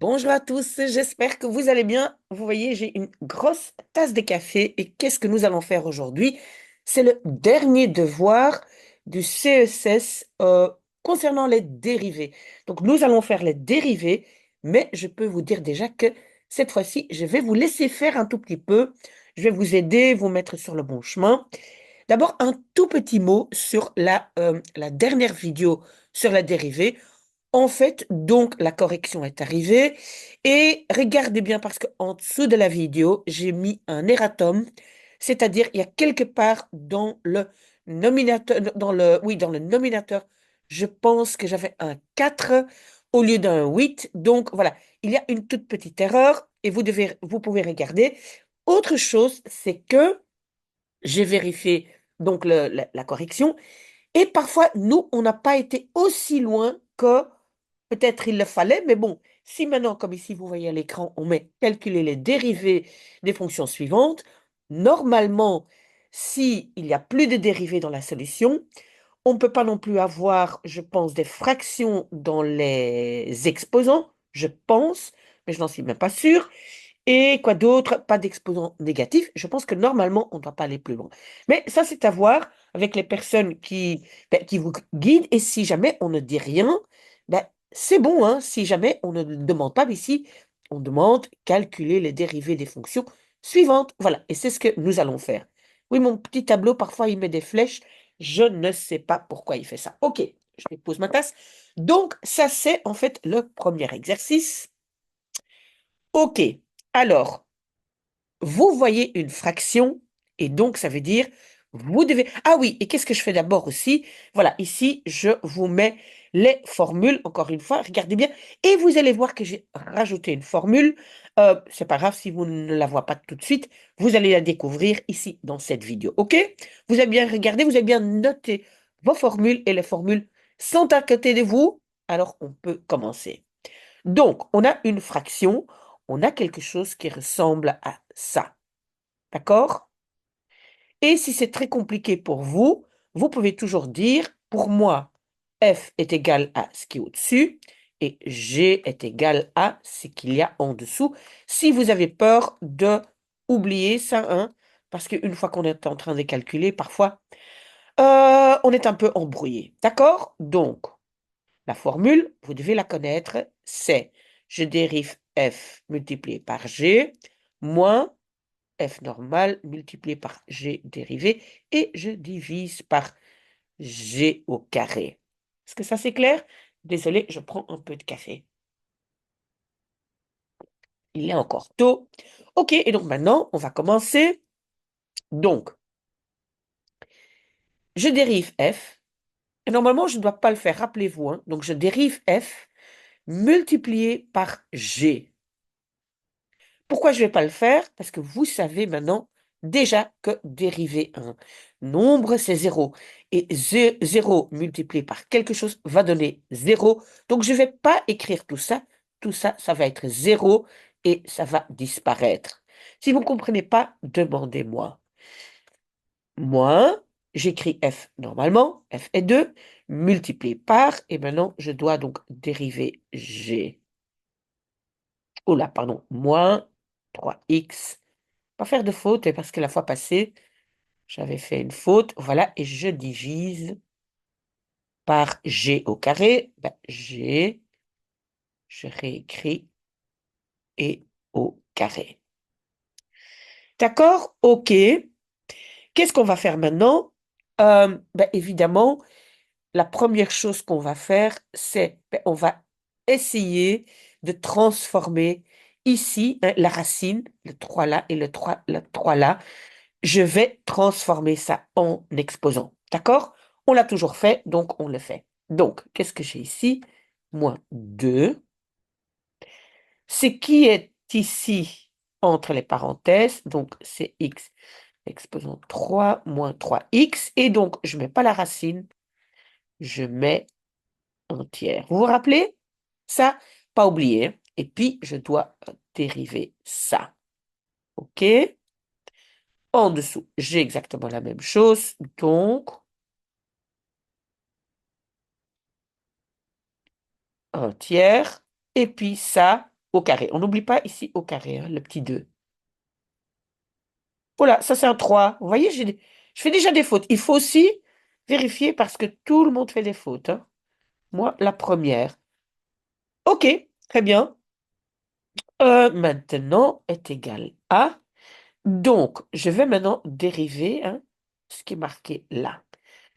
Bonjour à tous, j'espère que vous allez bien. Vous voyez, j'ai une grosse tasse de café et qu'est-ce que nous allons faire aujourd'hui? C'est le dernier devoir du CESS concernant les dérivés. Donc, nous allons faire les dérivés, mais je peux vous dire déjà que cette fois-ci, je vais vous laisser faire un tout petit peu. Je vais vous aider, vous mettre sur le bon chemin. D'abord, un tout petit mot sur la dernière vidéo sur la dérivée. En fait, donc, la correction est arrivée. Et regardez bien parce qu'en dessous de la vidéo, j'ai mis un erratum, c'est-à-dire il y a quelque part dans le nominateur, oui, dans le nominateur, je pense que j'avais un 4 au lieu d'un 8. Donc, voilà, il y a une toute petite erreur et vous pouvez regarder. Autre chose, c'est que j'ai vérifié donc la correction et parfois, nous, on n'a pas été aussi loin que peut-être il le fallait, mais bon, si maintenant, comme ici, vous voyez à l'écran, on met calculer les dérivés des fonctions suivantes, normalement, s'il n'y a plus de dérivés dans la solution, on ne peut pas non plus avoir, je pense, des fractions dans les exposants, je pense, mais je n'en suis même pas sûre. Et quoi d'autre? Pas d'exposant négatif. Je pense que normalement, on ne doit pas aller plus loin. Mais ça, c'est à voir avec les personnes qui vous guident. Et si jamais on ne dit rien, c'est bon, hein. Si jamais on ne demande pas, mais ici, on demande calculer les dérivés des fonctions suivantes. Voilà. Et c'est ce que nous allons faire. Oui, mon petit tableau, parfois, il met des flèches. Je ne sais pas pourquoi il fait ça. OK, je dépose ma tasse. Donc, ça, c'est en fait le premier exercice. OK. Alors, vous voyez une fraction et donc ça veut dire vous devez... Ah oui, et qu'est-ce que je fais d'abord aussi? Voilà, ici, je vous mets les formules, encore une fois, regardez bien, et vous allez voir que j'ai rajouté une formule. C'est pas grave si vous ne la voyez pas tout de suite, vous allez la découvrir ici dans cette vidéo, ok? Vous avez bien regardé, vous avez bien noté vos formules et les formules sont à côté de vous, alors on peut commencer. Donc, on a une fraction, on a quelque chose qui ressemble à ça. D'accord? Et si c'est très compliqué pour vous, vous pouvez toujours dire, pour moi, f est égal à ce qui est au-dessus et g est égal à ce qu'il y a en dessous. Si vous avez peur de oublier ça, hein, parce qu'une fois qu'on est en train de calculer, parfois, on est un peu embrouillé. D'accord? Donc, la formule, vous devez la connaître, c'est je dérive f multiplié par g moins f normal multiplié par g dérivé et je divise par g au carré. Est-ce que ça c'est clair? Désolé, je prends un peu de café. Il est encore tôt. Ok, et donc maintenant, on va commencer. Donc, je dérive f. Et normalement, je ne dois pas le faire, rappelez-vous, hein. Donc, je dérive f multiplié par g. Pourquoi je ne vais pas le faire? Parce que vous savez maintenant déjà que dériver un nombre, c'est 0. Et 0 multiplié par quelque chose va donner 0. Donc, je ne vais pas écrire tout ça. Tout ça, ça va être 0 et ça va disparaître. Si vous ne comprenez pas, demandez-moi. Moins, j'écris f normalement, f est 2, multiplié par, et maintenant, je dois donc dériver g. Oh là, pardon, moins 3x. Pas faire de faute, parce que la fois passée, j'avais fait une faute. Voilà, et je divise par g au carré. G, je réécris, et au carré. D'accord? OK. Qu'est-ce qu'on va faire maintenant? Évidemment, la première chose qu'on va faire, c'est on va essayer de transformer ici la racine, le 3 là et le 3 là. Je vais transformer ça en exposant. D'accord? On l'a toujours fait, donc on le fait. Donc, qu'est-ce que j'ai ici? Moins 2. Ce qui est ici entre les parenthèses, donc c'est x exposant 3 moins 3x. Et donc, je ne mets pas la racine, je mets entière. Vous vous rappelez? Ça, pas oublier, hein. Et puis, je dois dériver ça. OK? En dessous, j'ai exactement la même chose. Donc, un tiers. Et puis ça, au carré. On n'oublie pas ici au carré, hein, le petit 2. Voilà, ça c'est un 3. Vous voyez, je fais déjà des fautes. Il faut aussi vérifier parce que tout le monde fait des fautes, hein. Moi, la première. OK, très bien. Maintenant est égal à. Donc, je vais maintenant dériver, hein, ce qui est marqué là.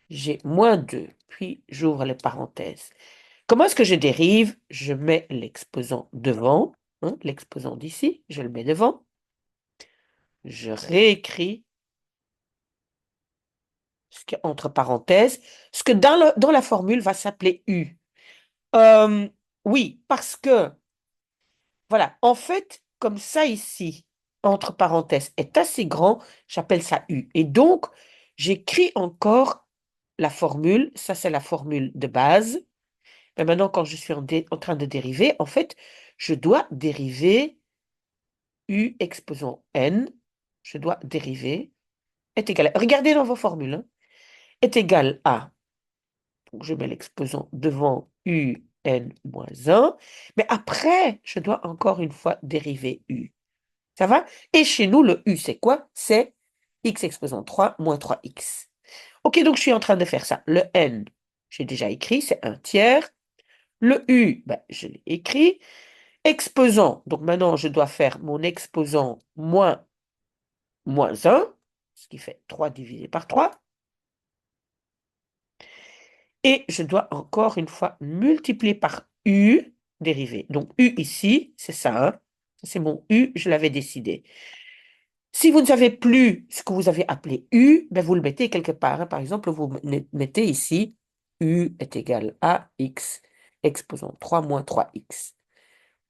J'ai moins 2, puis j'ouvre les parenthèses. Comment est-ce que je dérive? Je mets l'exposant devant, hein, l'exposant d'ici, je le mets devant. Je réécris ce qui est entre parenthèses, ce que dans la formule va s'appeler U. Euh, oui, parce que, voilà, en fait, comme ça ici, entre parenthèses, est assez grand, j'appelle ça U. Et donc, j'écris encore la formule, ça c'est la formule de base. Mais maintenant, quand je suis en train de dériver, en fait, je dois dériver U exposant N, je dois dériver, est égal à, regardez dans vos formules, hein, est égal à, donc je mets l'exposant devant U, N moins 1, mais après, je dois encore une fois dériver U. Ça va? Et chez nous, le U, c'est quoi? C'est x exposant 3 moins 3x. Ok, donc je suis en train de faire ça. Le N, j'ai déjà écrit, c'est un tiers. Le U, ben, je l'ai écrit. Exposant, donc maintenant je dois faire mon exposant moins 1, ce qui fait 3 divisé par 3. Et je dois encore une fois multiplier par U dérivé. Donc U ici, c'est ça, hein. C'est mon U, je l'avais décidé. Si vous ne savez plus ce que vous avez appelé U, ben vous le mettez quelque part, hein. Par exemple, vous mettez ici U est égal à X, exposant 3 moins 3X.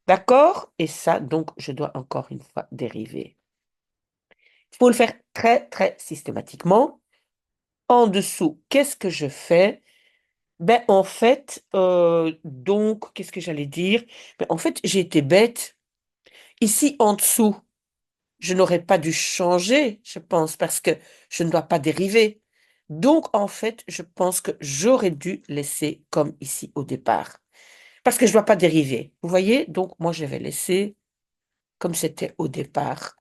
D'accord? Et ça, donc, je dois encore une fois dériver. Il faut le faire très, très systématiquement. En dessous, qu'est-ce que je fais? Ben, en fait, donc, qu'est-ce que j'allais dire? Ben, en fait, j'ai été bête. Ici, en dessous, je n'aurais pas dû changer, je pense, parce que je ne dois pas dériver. Donc, en fait, je pense que j'aurais dû laisser comme ici au départ. Parce que je ne dois pas dériver. Vous voyez? Donc, moi, je vais laisser comme c'était au départ.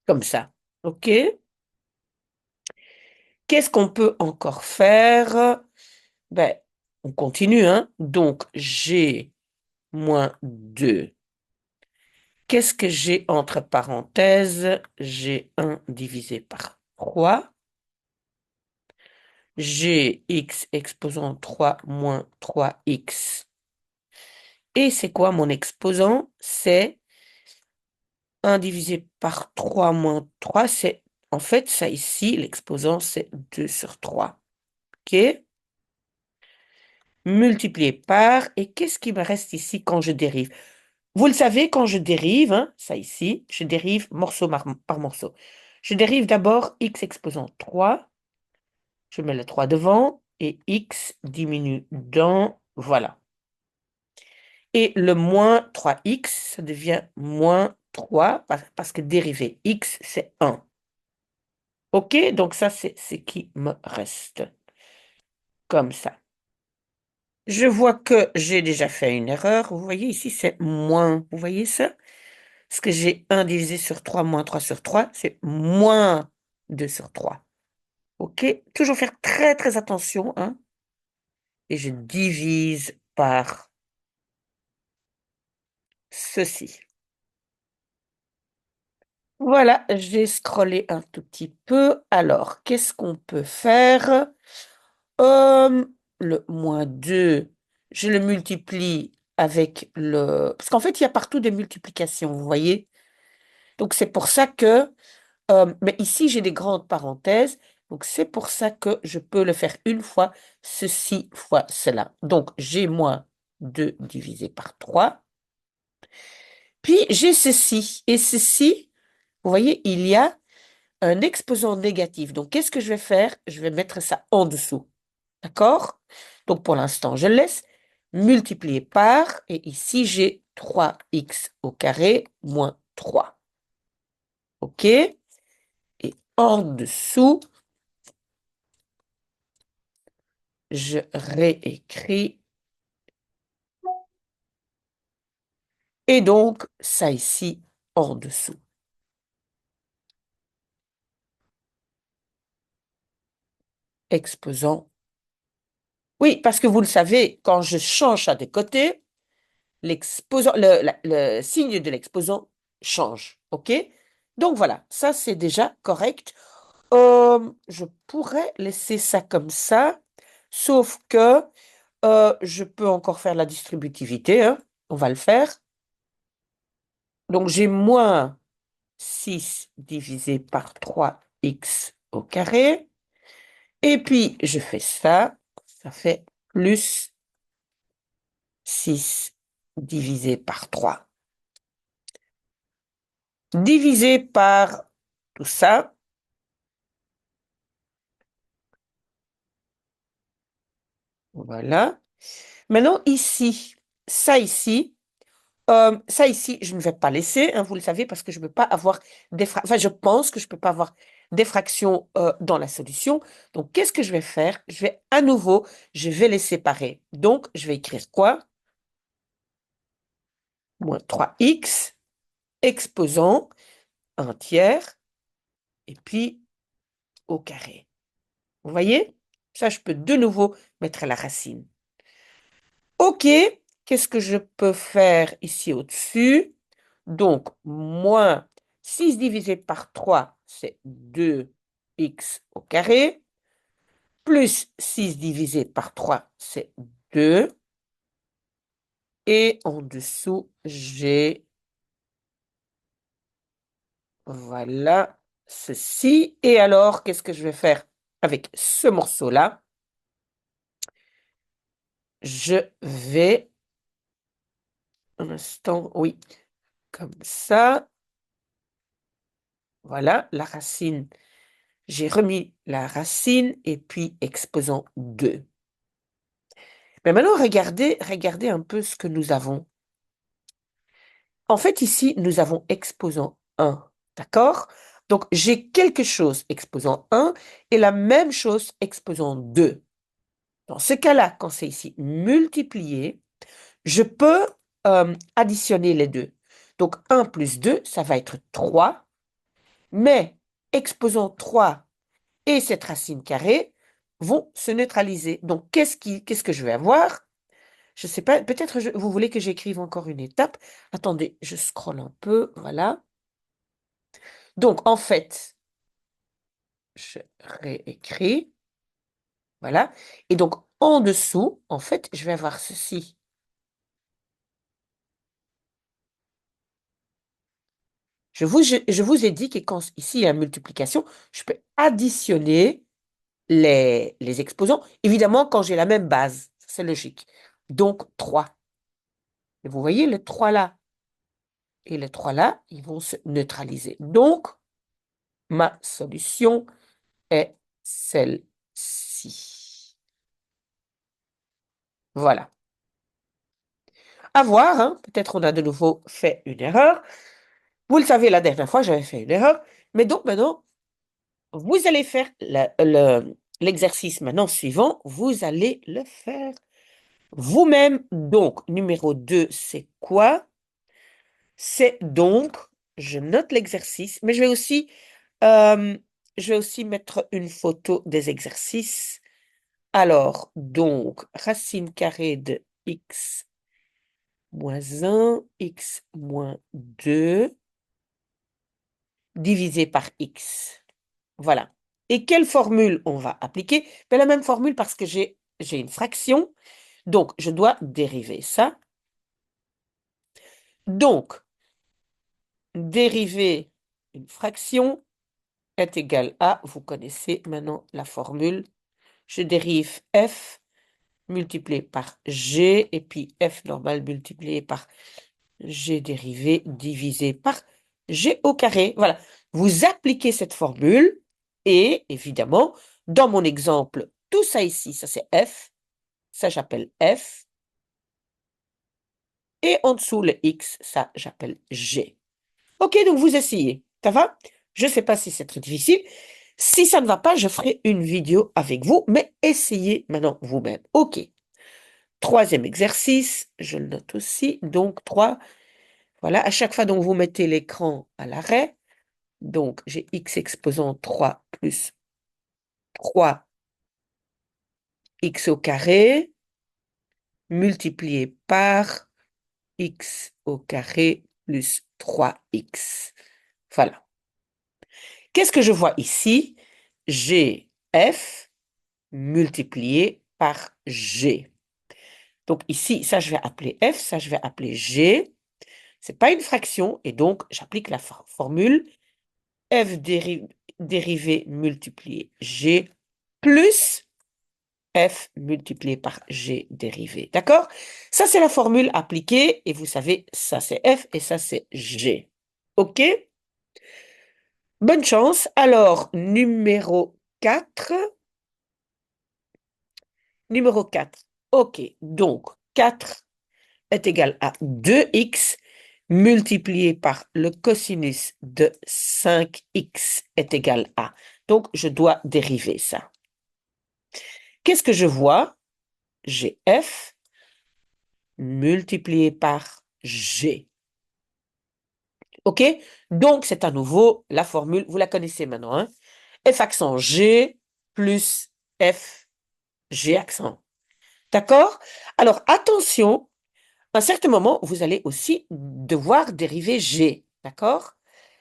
Comme ça. OK? Qu'est-ce qu'on peut encore faire? Ben, on continue, hein? Donc, j'ai moins 2. Qu'est-ce que j'ai entre parenthèses? J'ai 1 divisé par 3. J'ai x exposant 3 moins 3x. Et c'est quoi mon exposant? C'est 1 divisé par 3 moins 3. C'est, en fait, ça ici, l'exposant, c'est 2 sur 3. OK? Multiplié par, et qu'est-ce qui me reste ici quand je dérive? Vous le savez, quand je dérive, hein, ça ici, je dérive morceau par morceau. Je dérive d'abord x exposant 3, je mets le 3 devant, et x diminue dans, voilà. Et le moins 3x, ça devient moins 3, parce que dériver x, c'est 1. OK? Donc ça, c'est ce qui me reste. Comme ça. Je vois que j'ai déjà fait une erreur. Vous voyez ici, c'est moins. Vous voyez ça? Parce que j'ai 1 divisé sur 3 moins 3 sur 3, c'est moins 2 sur 3. OK? Toujours faire très très attention, hein? Et je divise par ceci. Voilà, j'ai scrollé un tout petit peu. Alors, qu'est-ce qu'on peut faire? Euh, le moins 2, je le multiplie avec le... Parce qu'en fait, il y a partout des multiplications, vous voyez? Donc, c'est pour ça que... mais ici, j'ai des grandes parenthèses. Donc, c'est pour ça que je peux le faire une fois, ceci fois cela. Donc, j'ai moins 2 divisé par 3. Puis, j'ai ceci. Et ceci, vous voyez, il y a un exposant négatif. Donc, qu'est-ce que je vais faire? Je vais mettre ça en dessous. D'accord? Donc, pour l'instant, je laisse multiplier par. Et ici, j'ai 3x au carré moins 3. OK? Et en dessous, je réécris Et donc, ça ici en dessous. Exposant. Oui, parce que vous le savez, quand je change ça de côté, l'exposant, le signe de l'exposant change. OK? Donc voilà, ça c'est déjà correct. Je pourrais laisser ça comme ça, sauf que je peux encore faire la distributivité, hein. On va le faire. Donc j'ai moins 6 divisé par 3x au carré. Et puis je fais ça fait plus 6 divisé par 3. Divisé par tout ça, voilà. Maintenant ici, ça ici, ça ici, je ne vais pas laisser, hein, vous le savez, parce que je ne peux pas avoir des fractions. Enfin, je pense que je ne peux pas avoir des fractions dans la solution. Donc, qu'est-ce que je vais faire? Je vais à nouveau, je vais les séparer. Donc, je vais écrire quoi? Moins 3x, exposant un tiers, et puis au carré. Vous voyez? Ça, je peux de nouveau mettre la racine. OK, qu'est-ce que je peux faire ici au-dessus? Donc, moins 6 divisé par 3, c'est 2x au carré, plus 6 divisé par 3, c'est 2. Et en dessous, j'ai, voilà, ceci. Et alors, qu'est-ce que je vais faire avec ce morceau-là? Je vais, un instant, oui, comme ça. Voilà, la racine. J'ai remis la racine et puis exposant 2. Mais maintenant, regardez un peu ce que nous avons. En fait, ici, nous avons exposant 1. D'accord? Donc, j'ai quelque chose exposant 1 et la même chose exposant 2. Dans ce cas-là, quand c'est ici multiplié, je peux additionner les deux. Donc, 1 plus 2, ça va être 3. Mais exposant 3 et cette racine carrée vont se neutraliser. Donc, qu'est-ce que je vais avoir? Je ne sais pas, peut-être vous voulez que j'écrive encore une étape. Attendez, je scrolle un peu, voilà. Donc, en fait, je réécris, voilà. Et donc, en dessous, en fait, je vais avoir ceci. Je vous ai dit que quand ici, il y a multiplication, je peux additionner les exposants. Évidemment, quand j'ai la même base, c'est logique. Donc, 3. Et vous voyez, les 3 là et les 3 là, ils vont se neutraliser. Donc, ma solution est celle-ci. Voilà. À voir, hein. Peut-être on a de nouveau fait une erreur. Vous le savez, la dernière fois, j'avais fait une erreur. Mais donc maintenant, vous allez faire l'exercice maintenant suivant. Vous allez le faire vous-même. Donc, numéro 2, c'est quoi? C'est donc, je note l'exercice, mais je vais aussi mettre une photo des exercices. Alors, donc, racine carrée de x moins 1, x moins 2, divisé par x. Voilà. Et quelle formule on va appliquer? Ben, la même formule parce que j'ai une fraction, donc je dois dériver ça. Donc, dériver une fraction est égal à, vous connaissez maintenant la formule, je dérive f multiplié par g, et puis f normal multiplié par g dérivé divisé par g au carré. Voilà, vous appliquez cette formule, et évidemment, dans mon exemple, tout ça ici, ça c'est f, ça j'appelle f, et en dessous le x, ça j'appelle g. Ok, donc vous essayez, ça va? Je ne sais pas si c'est très difficile. Si ça ne va pas, je ferai une vidéo avec vous, mais essayez maintenant vous-même. Ok. Troisième exercice, je le note aussi. Donc, 3, Voilà, à chaque fois, donc, vous mettez l'écran à l'arrêt. Donc, j'ai x exposant 3 plus 3x au carré multiplié par x au carré plus 3x. Voilà. Qu'est-ce que je vois ici? J'ai f multiplié par g. Donc ici, ça je vais appeler f, ça je vais appeler g. C'est pas une fraction et donc j'applique la formule f dérivé multiplié g plus f multiplié par g dérivé. D'accord? Ça, c'est la formule appliquée et vous savez, ça c'est f et ça c'est g. OK? Bonne chance. Alors, numéro 4. Numéro 4. OK. Donc, 4 est égal à 2x multiplié par le cosinus de 5x est égal à. Donc, je dois dériver ça. Qu'est-ce que je vois? J'ai f multiplié par g. OK? Donc, c'est à nouveau la formule, vous la connaissez maintenant, hein? F accent g plus f g accent. D'accord? Alors, attention, à un certain moment, vous allez aussi devoir dériver g. D'accord?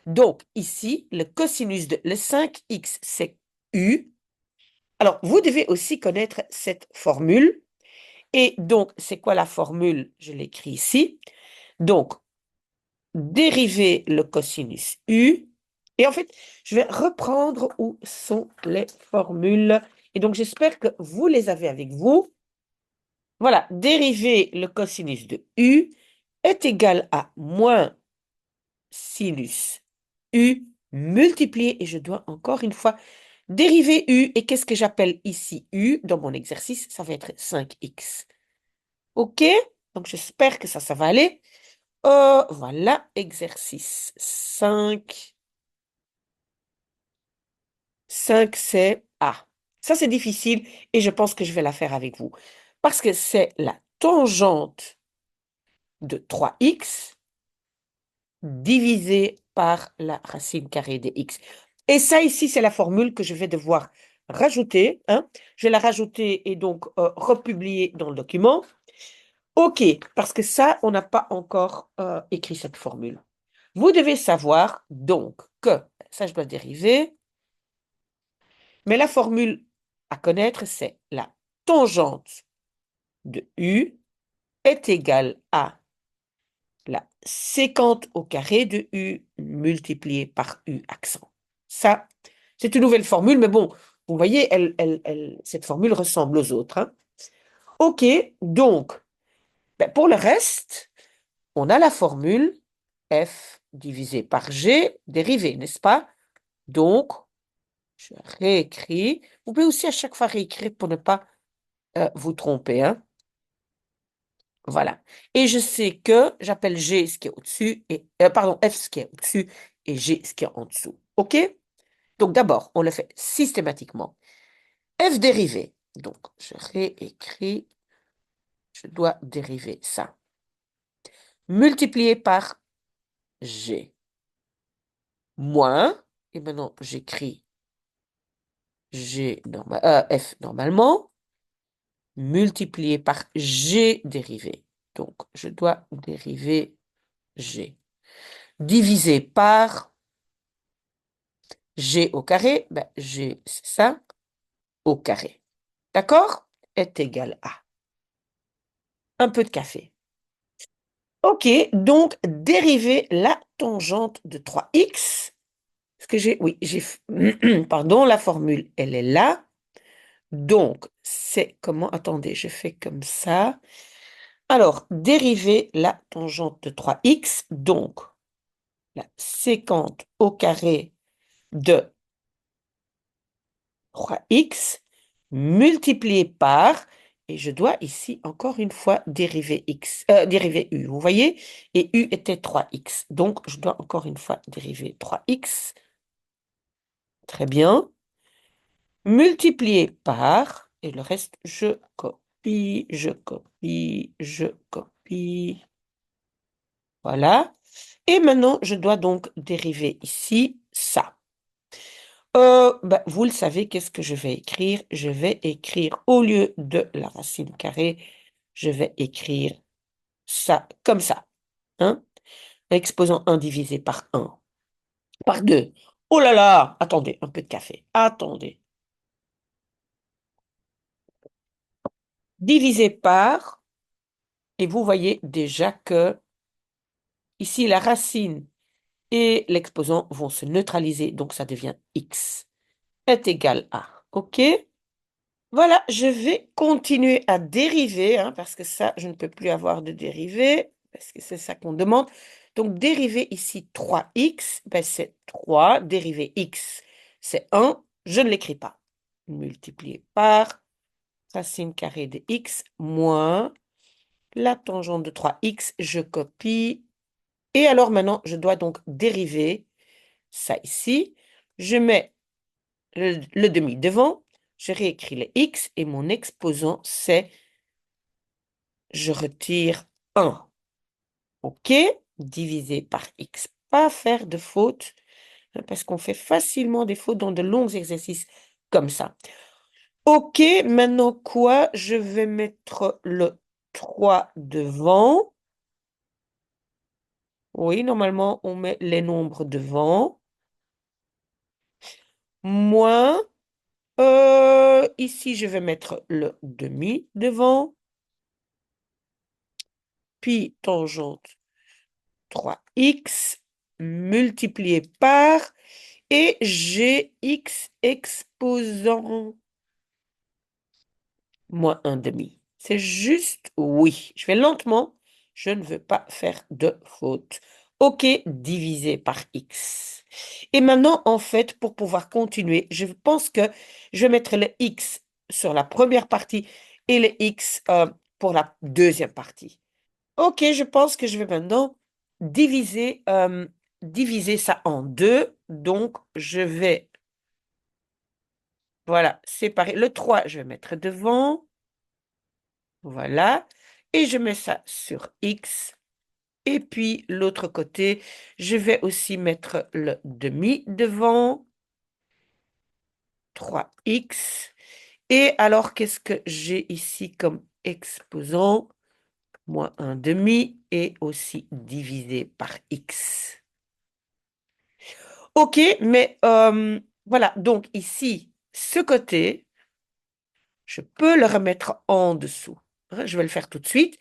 Donc, ici, le cosinus de le 5x, c'est u. Alors, vous devez aussi connaître cette formule. Et donc, c'est quoi la formule? Je l'écris ici. Donc, dériver le cosinus u. Et en fait, je vais reprendre où sont les formules. Et donc, j'espère que vous les avez avec vous. Voilà, dériver le cosinus de u est égal à moins sinus u multiplié, et je dois encore une fois dériver u. Et qu'est-ce que j'appelle ici u dans mon exercice? Ça va être 5x. OK? Donc, j'espère que ça va aller. Voilà, exercice 5. 5, c'est A. Ça, c'est difficile et je pense que je vais la faire avec vous. Parce que c'est la tangente de 3x divisé par la racine carrée de x. Et ça, ici, c'est la formule que je vais devoir rajouter, hein. Je vais la rajouter et donc republier dans le document. OK, parce que ça, on n'a pas encore écrit cette formule. Vous devez savoir donc que, ça je dois dériver, mais la formule à connaître, c'est la tangente de u est égale à la sécante au carré de u multiplié par u accent. Ça, c'est une nouvelle formule, mais bon, vous voyez, cette formule ressemble aux autres, hein. OK, donc, ben, pour le reste, on a la formule f divisé par g dérivée, n'est-ce pas? Donc, je réécris. Vous pouvez aussi à chaque fois réécrire pour ne pas vous tromper, hein. Voilà. Et je sais que j'appelle G ce qui est au-dessus, et pardon, F ce qui est au-dessus et G ce qui est en dessous. OK? Donc d'abord, on le fait systématiquement. F dérivé. Donc, je réécris. Je dois dériver ça. Multiplié par G. Moins, et maintenant j'écris F normalement, multiplié par G dérivé. Donc, je dois dériver G. Divisé par G au carré, ben, G, c'est ça, au carré. D'accord? Est égal à. Un peu de café. OK, donc dériver la tangente de 3x. Ce que j'ai, oui, pardon, la formule, elle est là. Donc, c'est comment? Attendez, je fais comme ça. Alors, dériver la tangente de 3x, donc la sécante au carré de 3x multiplié par, et je dois ici encore une fois dériver u, vous voyez? Et u était 3x, donc je dois encore une fois dériver 3x. Très bien. Multiplié par, et le reste, je copie, je copie, je copie. Voilà. Et maintenant, je dois donc dériver ici ça. Ben, vous le savez, qu'est-ce que je vais écrire? Je vais écrire, au lieu de la racine carrée, je vais écrire ça comme ça. Hein? Exposant un divisé par un, par 2. Oh là là! Attendez, un peu de café. Attendez. Divisé par, et vous voyez déjà que ici, la racine et l'exposant vont se neutraliser, donc ça devient x est égal à. OK? Voilà, je vais continuer à dériver, hein, parce que ça, je ne peux plus avoir de dérivée, parce que c'est ça qu'on demande. Donc, dériver ici 3x, ben, c'est 3. Dériver x, c'est 1. Je ne l'écris pas. Multiplié par racine carrée de x moins la tangente de 3x. Je copie. Et alors maintenant, je dois donc dériver ça ici. Je mets le demi devant, je réécris le x et mon exposant, c'est, je retire 1. OK? Divisé par x. Pas faire de faute, hein, parce qu'on fait facilement des fautes dans de longs exercices comme ça. OK, maintenant quoi? Je vais mettre le 3 devant. Oui, normalement, on met les nombres devant. Moins. Ici, je vais mettre le demi devant. Puis tangente 3x multiplié par, et j'ai x exposant moins un demi. C'est juste oui. Je vais lentement. Je ne veux pas faire de faute. OK, divisé par x. Et maintenant, en fait, pour pouvoir continuer, je pense que je vais mettre le x sur la première partie et le x pour la deuxième partie. Ok, je pense que je vais maintenant diviser ça en deux. Donc, je vais, voilà, séparer. Le 3, je vais mettre devant. Voilà. Et je mets ça sur X. Et puis, l'autre côté, je vais aussi mettre le demi devant. 3x. Et alors, qu'est-ce que j'ai ici comme exposant? Moins un demi et aussi divisé par x. OK, mais voilà, donc ici, ce côté, je peux le remettre en dessous. Hein, je vais le faire tout de suite.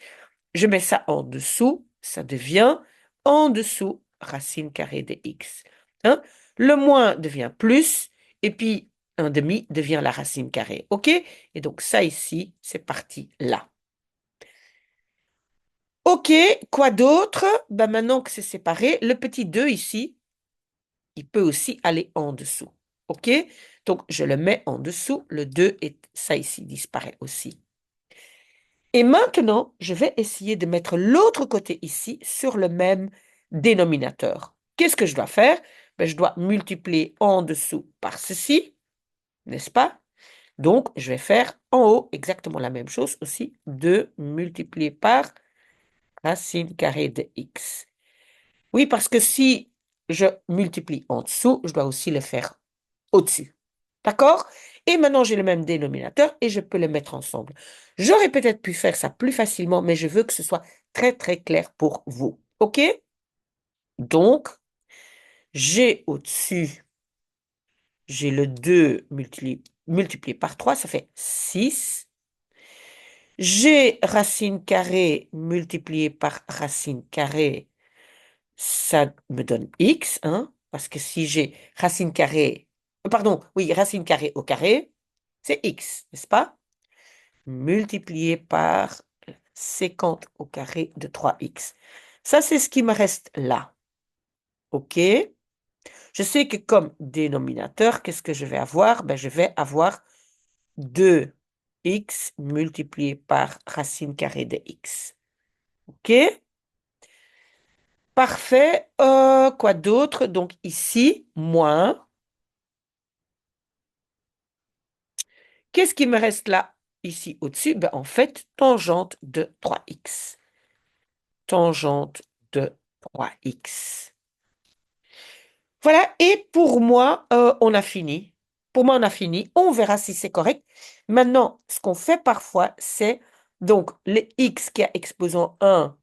Je mets ça en dessous, ça devient en dessous racine carrée de x. Hein? Le moins devient plus, et puis un demi devient la racine carrée. OK? Et donc ça ici, c'est parti là. OK, quoi d'autre? Ben maintenant que c'est séparé, le petit 2 ici, il peut aussi aller en dessous. OK? Donc, je le mets en dessous. Le 2 et ça ici disparaît aussi. Et maintenant, je vais essayer de mettre l'autre côté ici sur le même dénominateur. Qu'est-ce que je dois faire? Ben, je dois multiplier en dessous par ceci, n'est-ce pas? Donc, je vais faire en haut exactement la même chose aussi. 2 multiplié par racine carrée de x. Oui, parce que si je multiplie en dessous, je dois aussi le faire au-dessus. D'accord? Et maintenant, j'ai le même dénominateur et je peux les mettre ensemble. J'aurais peut-être pu faire ça plus facilement, mais je veux que ce soit très, très clair pour vous. OK? Donc, j'ai au-dessus, j'ai le 2 multiplié par 3, ça fait 6. J'ai racine carrée multiplié par racine carrée, ça me donne x, hein, parce que si j'ai racine carrée, pardon, oui, racine carrée au carré, c'est x, n'est-ce pas? Multiplié par 50 au carré de 3x. Ça, c'est ce qui me reste là. OK? Je sais que comme dénominateur, qu'est-ce que je vais avoir? Ben, je vais avoir 2x multiplié par racine carrée de x. OK? Parfait. Quoi d'autre? Donc ici, moins. Qu'est-ce qui me reste là, ici au-dessus? Ben, en fait, tangente de 3x. Tangente de 3x. Voilà, et pour moi, on a fini. Pour moi, on a fini. On verra si c'est correct. Maintenant, ce qu'on fait parfois, c'est donc les x qui a exposant 1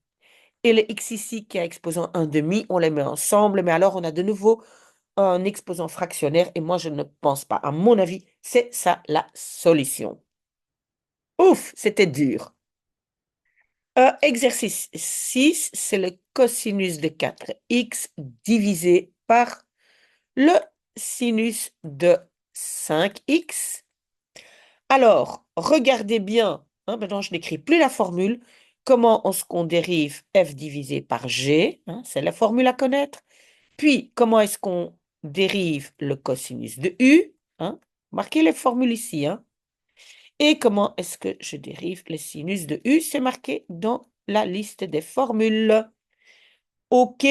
et les x ici qui a exposant 1 demi, on les met ensemble, mais alors on a de nouveau un exposant fractionnaire et moi, je ne pense pas. À mon avis, c'est ça la solution. Ouf, c'était dur. Exercice 6, c'est le cosinus de 4x divisé par le sinus de 5x. Alors, regardez bien, hein, maintenant je n'écris plus la formule. Comment est-ce qu'on dérive f divisé par g, hein, c'est la formule à connaître. Puis, comment est-ce qu'on dérive le cosinus de u, hein, marquez les formules ici, hein. Et comment est-ce que je dérive le sinus de u, c'est marqué dans la liste des formules. OK.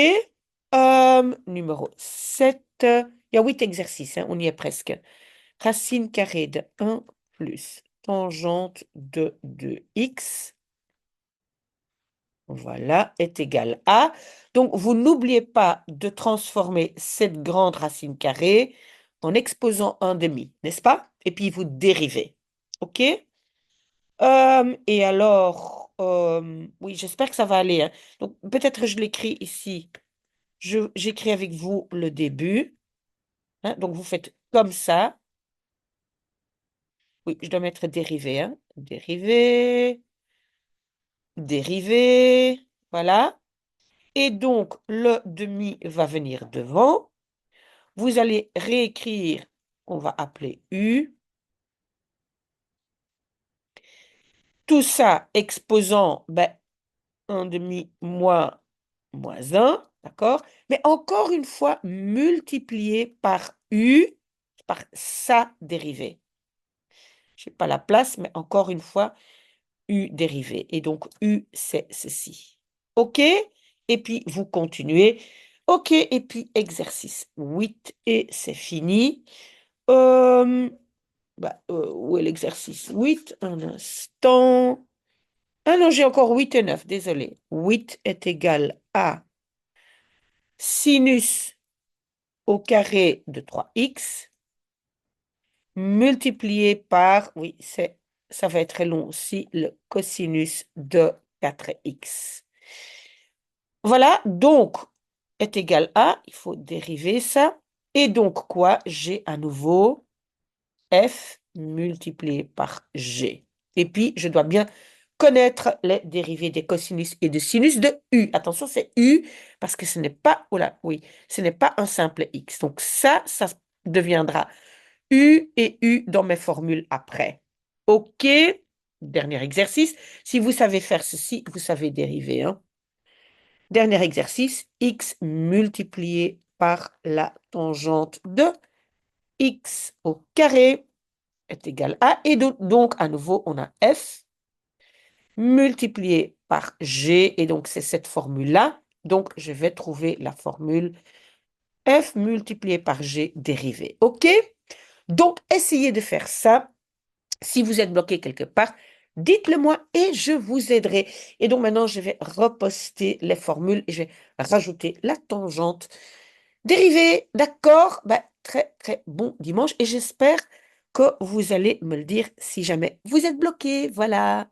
Numéro 7. Il y a 8 exercices, hein, on y est presque. Racine carrée de 1 plus tangente de 2x, voilà, est égal à. Donc, vous n'oubliez pas de transformer cette grande racine carrée en exposant un demi, n'est-ce pas? Et puis, vous dérivez. OK? Et alors, oui, j'espère que ça va aller, hein. Donc, peut-être que je l'écris ici. J'écris avec vous le début, hein. Donc, vous faites comme ça. Oui, je dois mettre dérivé, hein. Dérivé, dérivé, voilà. Et donc, le demi va venir devant. Vous allez réécrire, on va appeler U. Tout ça exposant, ben, 1 demi moins 1, d'accord? Mais encore une fois, multiplié par U, par sa dérivée. Je n'ai pas la place, mais encore une fois, U dérivé. Et donc, U, c'est ceci. OK? Et puis, vous continuez. OK, et puis exercice 8, et c'est fini. Où est l'exercice 8? Un instant. Ah non, j'ai encore 8 et 9, désolé. 8 est égal à sinus au carré de 3x multiplié par, oui, ça va être très long aussi, le cosinus de 4x. Voilà, donc, est égal à, il faut dériver ça. Et donc, quoi? J'ai à nouveau f multiplié par g. Et puis, je dois bien connaître les dérivés des cosinus et des sinus de u. Attention, c'est u parce que ce n'est pas, oh là, oui, ce n'est pas un simple x. Donc ça deviendra u et u dans mes formules après. OK? Dernier exercice. Si vous savez faire ceci, vous savez dériver, hein. Dernier exercice, x multiplié par la tangente de x au carré est égal à, et donc à nouveau, on a f multiplié par g, et donc c'est cette formule-là. Donc, je vais trouver la formule f multiplié par g dérivée. OK? Donc, essayez de faire ça. Si vous êtes bloqué quelque part, dites-le moi et je vous aiderai. Et donc, maintenant, je vais reposter les formules et je vais rajouter la tangente dérivée. D'accord? Ben, très, très bon dimanche et j'espère que vous allez me le dire si jamais vous êtes bloqué. Voilà.